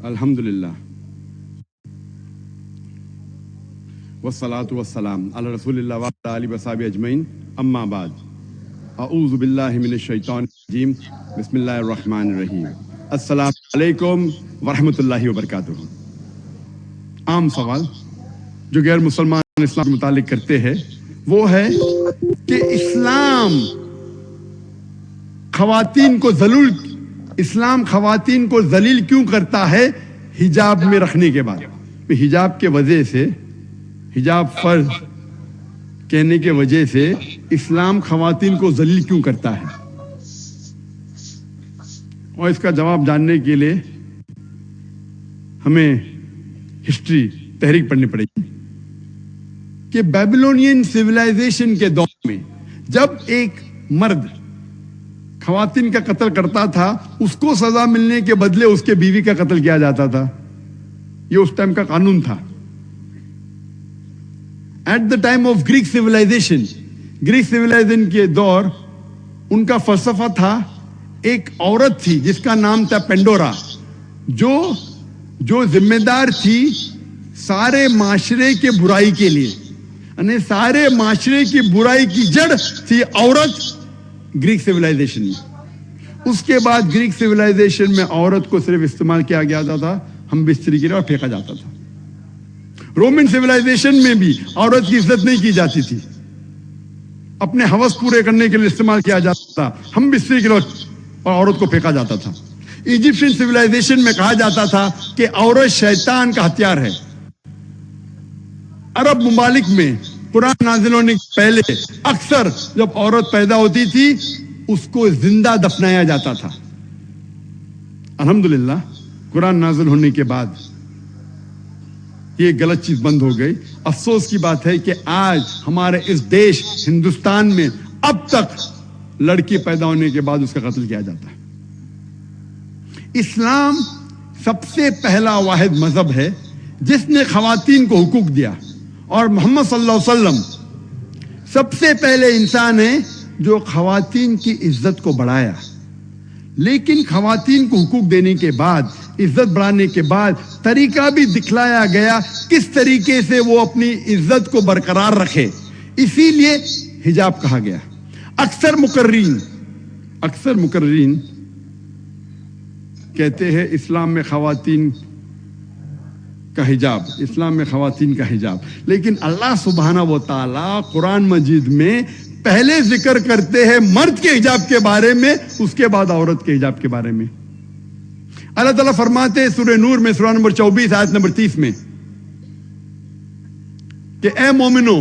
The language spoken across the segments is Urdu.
الحمدللہ والصلاة والسلام علی رسول اللہ وعلی آلہ وصحبہ اجمعین، اما بعد، اعوذ باللہ من الشیطان الرجیم، بسم اللہ الرحمن الرحیم۔ السلام علیکم ورحمۃ اللہ وبرکاتہ۔ عام سوال جو غیر مسلمان اسلام کے متعلق کرتے ہیں وہ ہے کہ اسلام خواتین کو ذلیل کیوں کرتا ہے حجاب میں رکھنے کے بعد؟ حجاب کے وجہ سے، حجاب فرض کہنے کے وجہ سے اسلام خواتین کو ذلیل کیوں کرتا ہے؟ اور اس کا جواب جاننے کے لیے ہمیں ہسٹری تحریک پڑھنی پڑے گی کہ بیبلونین سویلائزیشن کے دور میں جب ایک مرد خواتین کا قتل کرتا تھا، اس کو سزا ملنے کے بدلے اس کے بیوی کا قتل کیا جاتا تھا۔ یہ اس ٹائم کا قانون تھا۔ At the time of Greek civilisation کے دور ان کا فلسفہ تھا، ایک عورت تھی جس کا نام تھا پینڈورا، جو ذمہ دار تھی سارے معاشرے کے برائی کے لیے، یعنی سارے معاشرے کی برائی کی جڑ تھی عورت گریک سویلائزیشن میں۔ اس کے بعد گریک سویلائزیشن میں عورت کو صرف استعمال کیا گیا تھا ہم بستری کے لیے اور پھینکا جاتا تھا۔ رومن سویلائزیشن میں بھی عورت کی عزت نہیں کی جاتی تھی، اپنے ہوس پورے کرنے کے لیے استعمال کیا جاتا تھا ہم بستری کے لیے اور عورت کو پھینکا جاتا تھا۔ ایجپشین سویلائزیشن میں کہا جاتا تھا کہ عورت شیطان کا ہتھیار ہے۔ عرب ممالک میں قرآن نازل ہونے سے پہلے اکثر جب عورت پیدا ہوتی تھی اس کو زندہ دفنایا جاتا تھا۔ الحمدللہ قرآن نازل ہونے کے بعد یہ غلط چیز بند ہو گئی۔ افسوس کی بات ہے کہ آج ہمارے اس دیش ہندوستان میں اب تک لڑکی پیدا ہونے کے بعد اس کا قتل کیا جاتا ہے۔ اسلام سب سے پہلا واحد مذہب ہے جس نے خواتین کو حقوق دیا، اور محمد صلی اللہ علیہ وسلم سب سے پہلے انسان ہیں جو خواتین کی عزت کو بڑھایا۔ لیکن خواتین کو حقوق دینے کے بعد، عزت بڑھانے کے بعد طریقہ بھی دکھلایا گیا کس طریقے سے وہ اپنی عزت کو برقرار رکھے، اسی لیے حجاب کہا گیا۔ اکثر مقررین کہتے ہیں اسلام میں خواتین کا حجاب، لیکن اللہ سبحانہ و تعالی قرآن مجید میں پہلے ذکر کرتے ہیں مرد کے حجاب کے بارے میں، اس کے بعد عورت کے حجاب کے بارے میں۔ اللہ تعالیٰ فرماتے ہیں سورہ نور میں، سورہ نمبر 24 آیت نمبر 30 میں کہ اے مومنو،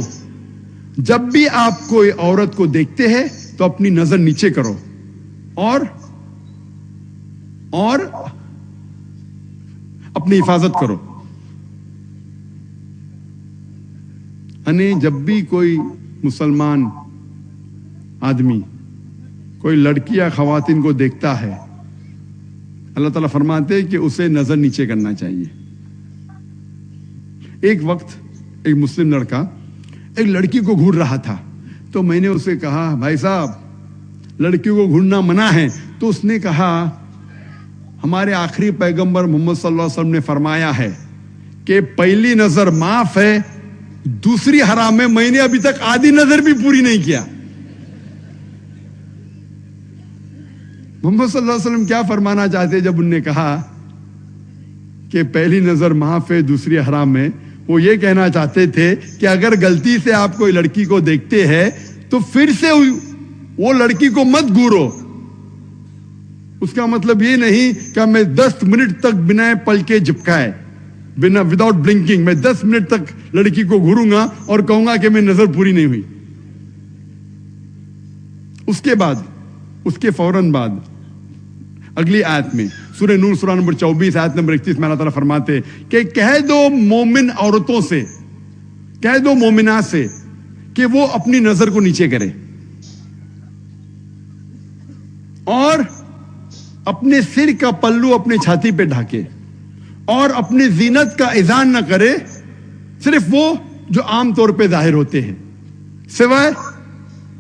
جب بھی آپ کوئی عورت کو دیکھتے ہیں تو اپنی نظر نیچے کرو اور اپنی حفاظت کرو۔ یعنی جب بھی کوئی مسلمان آدمی کوئی لڑکی یا خواتین کو دیکھتا ہے، اللہ تعالیٰ فرماتے ہیں کہ اسے نظر نیچے کرنا چاہیے۔ ایک وقت ایک مسلم لڑکا ایک لڑکی کو گھور رہا تھا، تو میں نے اسے کہا بھائی صاحب لڑکی کو گھورنا منع ہے، تو اس نے کہا ہمارے آخری پیغمبر محمد صلی اللہ علیہ وسلم نے فرمایا ہے کہ پہلی نظر معاف ہے، دوسری حرام ہے۔ میں نے ابھی تک آدھی نظر بھی پوری نہیں کیا۔ محمد صلی اللہ علیہ وسلم کیا فرمانا چاہتے جب انہوں نے کہا کہ پہلی نظر معاف ہے دوسری حرام ہے؟ وہ یہ کہنا چاہتے تھے کہ اگر غلطی سے آپ کوئی لڑکی کو دیکھتے ہیں تو پھر سے وہ لڑکی کو مت گھورو۔ اس کا مطلب یہ نہیں کہ میں 10 منٹ تک بنا پلکے جھپکائے، وداؤٹ بلنکنگ میں 10 منٹ تک لڑکی کو گھوروں گا اور کہوں گا کہ میں نظر پوری نہیں ہوئی۔ اس کے فوراً بعد اگلی آیت میں سورہ نور سورہ نمبر 24 آیت نمبر 31 میں اللہ تعالیٰ فرماتے کہ کہہ دو مومن عورتوں سے، کہہ دو مومنات سے کہ وہ اپنی نظر کو نیچے کرے اور اپنے سر کا پلو اپنے چھاتی پہ ڈھاکے اور اپنی زینت کا اظہار نہ کرے، صرف وہ جو عام طور پہ ظاہر ہوتے ہیں، سوائے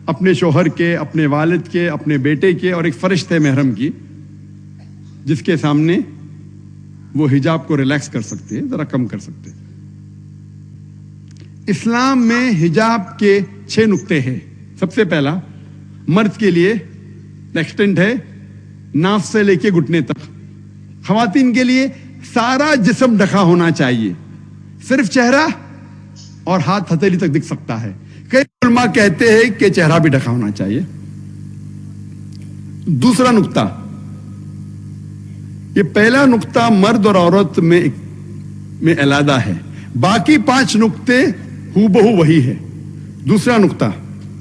اپنے شوہر کے، اپنے والد کے، اپنے بیٹے کے اور ایک فرشتے محرم کی، جس کے سامنے وہ حجاب کو ریلیکس کر سکتے ہیں, ذرا کم کر سکتے ہیں. اسلام میں حجاب کے 6 نقطے ہیں. سب سے پہلا, مرد کے لیے ایکسٹینٹ ہے ناف سے لے کے گھٹنے تک. خواتین کے لیے سارا جسم ڈھکا ہونا چاہیے, صرف چہرہ اور ہاتھ ہتھیلی تک دکھ سکتا ہے. کئی علماء کہتے ہیں کہ چہرہ بھی ڈھکا ہونا چاہیے. دوسرا نقطہ, یہ پہلا نقطہ مرد اور عورت میں علیحدہ ہے, باقی 5 نقطے ہو بہو وہی ہے. دوسرا نقطہ,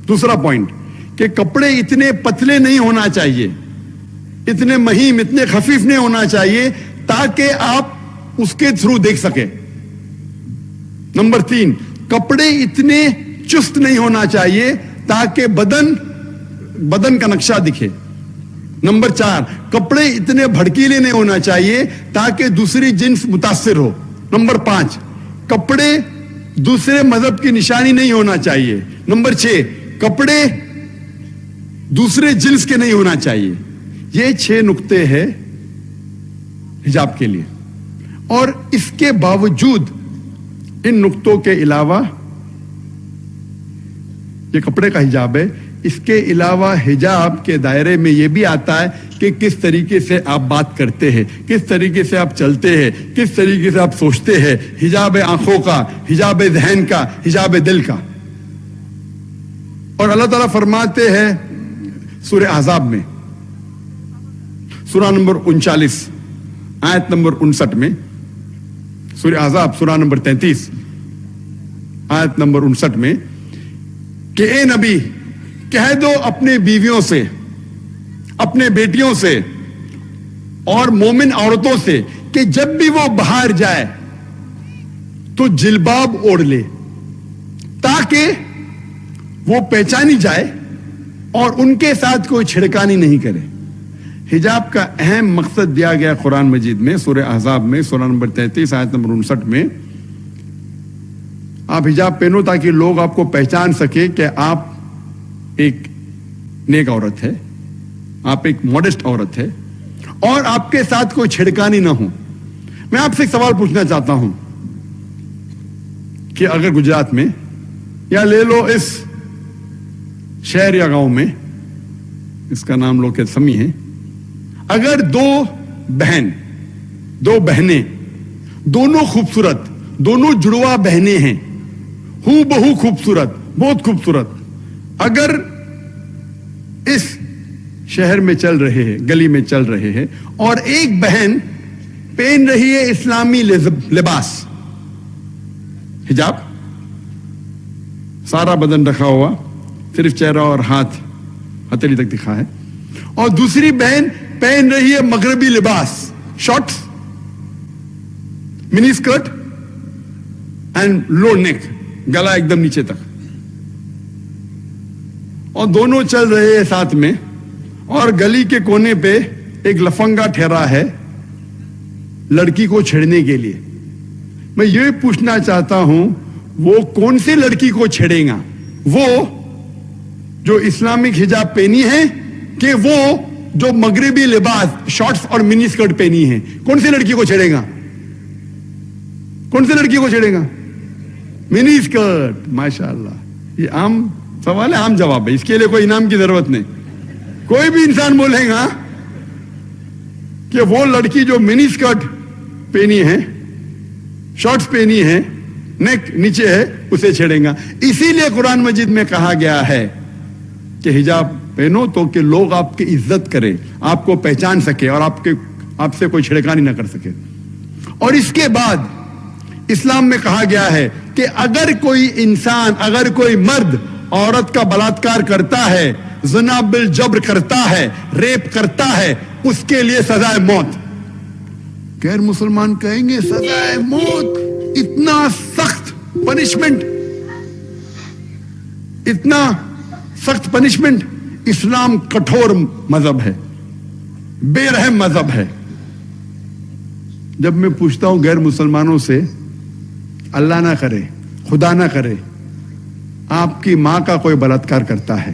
دوسرا پوائنٹ, کہ کپڑے اتنے پتلے نہیں ہونا چاہیے, اتنے مہیم, اتنے خفیف نہیں ہونا چاہیے تاکہ آپ اس کے تھرو دیکھ سکیں. نمبر 3, کپڑے اتنے چست نہیں ہونا چاہیے تاکہ بدن کا نقشہ دکھے. نمبر 4, کپڑے اتنے بھڑکیلے نہیں ہونا چاہیے تاکہ دوسری جنس متاثر ہو. نمبر 5, کپڑے دوسرے مذہب کی نشانی نہیں ہونا چاہیے. نمبر 6, کپڑے دوسرے جنس کے نہیں ہونا چاہیے. یہ 6 نقطے ہیں حجاب کے لیے. اور اس کے باوجود ان نقطوں کے علاوہ یہ کپڑے کا حجاب ہے, اس کے علاوہ حجاب کے دائرے میں یہ بھی آتا ہے کہ کس طریقے سے آپ بات کرتے ہیں, کس طریقے سے آپ چلتے ہیں, کس طریقے سے آپ سوچتے ہیں. حجاب آنکھوں کا, حجاب ذہن کا, حجاب دل کا. اور اللہ تعالیٰ فرماتے ہیں سورہ احزاب میں, سورہ نمبر 39 آیت نمبر 59 میں, سورہ احزاب سورہ نمبر 33 آیت نمبر 59 میں, کہ اے نبی کہہ دو اپنے بیویوں سے, اپنے بیٹیوں سے اور مومن عورتوں سے کہ جب بھی وہ باہر جائے تو جلباب اوڑھ لے تاکہ وہ پہچانی جائے اور ان کے ساتھ کوئی چھڑکانی نہیں کرے. حجاب کا اہم مقصد دیا گیا قرآن مجید میں سورہ احزاب میں سورہ نمبر 33 آیت نمبر 59 میں. آپ حجاب پہنو تاکہ لوگ آپ کو پہچان سکے کہ آپ ایک نیک عورت ہے, آپ ایک ماڈسٹ عورت ہے, اور آپ کے ساتھ کوئی چھڑکانی نہ ہو. میں آپ سے ایک سوال پوچھنا چاہتا ہوں کہ اگر گجرات میں, یا لے لو اس شہر یا گاؤں میں, اس کا نام لو کہ سمی ہے, اگر 2 بہنیں, دونوں خوبصورت, دونوں جڑوا بہنیں ہیں, ہو بہو خوبصورت, بہت خوبصورت, اگر اس شہر میں چل رہے ہیں, گلی میں چل رہے ہیں, اور ایک بہن پہن رہی ہے اسلامی لباس, حجاب, سارا بدن ڈھکا ہوا, صرف چہرہ اور ہاتھ ہتھیلی تک دکھا ہے, اور دوسری بہن پہن رہی ہے مغربی لباس, شارٹس, منی اسکرٹ اینڈ لو نیک, گلا ایک دم نیچے تک, اور دونوں چل رہے ہیں ساتھ میں, اور گلی کے کونے پہ ایک لفنگا ٹھہرا ہے لڑکی کو چھیڑنے کے لیے. میں یہ پوچھنا چاہتا ہوں وہ کون سی لڑکی کو چھیڑے گا, وہ جو اسلامک حجاب پہنی ہے کہ وہ جو مغربی لباس شارٹس اور منی اسکرٹ پہنی ہے؟ کون سی لڑکی کو چھیڑے گا, کون سی لڑکی کو چھیڑے گا؟ منی اسکرٹ. ماشاءاللہ, یہ عام سوال ہے, عام جواب ہے, اس کے لیے کوئی انعام کی ضرورت نہیں. کوئی بھی انسان بولے گا کہ وہ لڑکی جو منی اسکرٹ پہنی ہے, شارٹس پہنی ہے, نیک نیچے ہے, اسے چھیڑیں گا. اسی لیے قرآن مجید میں کہا گیا ہے کہ حجاب پہنو تو کہ لوگ آپ کی عزت کریں, آپ کو پہچان سکے, اور آپ سے کوئی چھڑکانی نہ کر سکے. اور اس کے بعد اسلام میں کہا گیا ہے کہ اگر کوئی انسان, اگر کوئی مرد عورت کا بلاತ್ಕಾರ کرتا ہے, زنا بالجبر کرتا ہے, ریپ کرتا ہے, اس کے لیے سزائے موت. غیر مسلمان کہیں گے سزائے موت, اتنا سخت پنشمنٹ, اتنا سخت پنشمنٹ. اسلام کٹھور مذہب ہے, بے رحم مذہب ہے. جب میں پوچھتا ہوں غیر مسلمانوں سے, اللہ نہ کرے, خدا نہ کرے, آپ کی ماں کا کوئی بلاತ್ಕಾರ کرتا ہے,